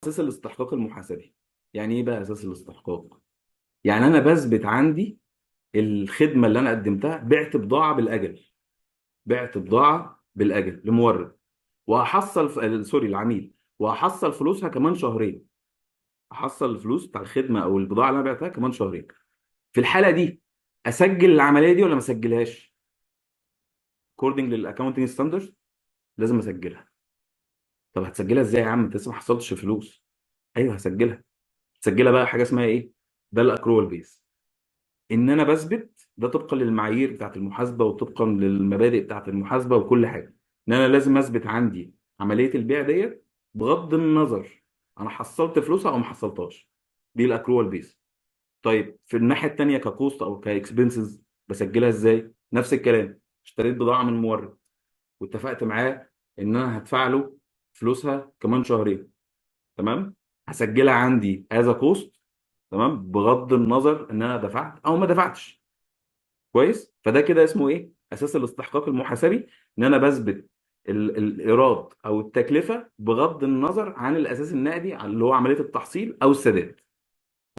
اساس الاستحقاق المحاسبي. يعني ايه بقى اساس الاستحقاق؟ يعني انا بثبت عندي الخدمه اللي انا قدمتها، بعت بضاعه بالاجل، بعت بضاعه بالاجل لمورد، وهحصل سوري العميل، وهحصل فلوسها كمان شهرين. احصل الفلوس بتاع الخدمه او البضاعه اللي انا بعتها كمان شهرين. في الحاله دي اسجل العمليه دي ولا ما اسجلهاش؟ اكوردنج للاكونتنج ستاندرد لازم اسجلها. طب هتسجلها ازاي يا عم؟ انت لسه ما حصلتش فلوس. ايوه هسجلها. تسجلها بقى حاجه اسمها ايه؟ ده الاكرول بيس. ان انا بثبت ده طبقا للمعايير بتاعت المحاسبه وطبقا للمبادئ بتاعت المحاسبه وكل حاجه، ان انا لازم اثبت عندي عمليه البيع ديت بغض النظر انا حصلت فلوسها او ما حصلتهاش. دي الاكرول بيس. طيب في الناحيه التانيه ككوست او كاكسبنسز بسجلها ازاي؟ نفس الكلام. اشتريت بضاعه من مورد واتفقت معاه ان انا هدفع له فلوسها كمان شهرين. تمام. هسجلها عندي از كوست. تمام، بغض النظر ان انا دفعت او ما دفعتش. كويس. فده كده اسمه ايه؟ اساس الاستحقاق المحاسبي. ان انا بثبت الايراد او التكلفه بغض النظر عن الاساس النقدي اللي هو عمليه التحصيل او السداد.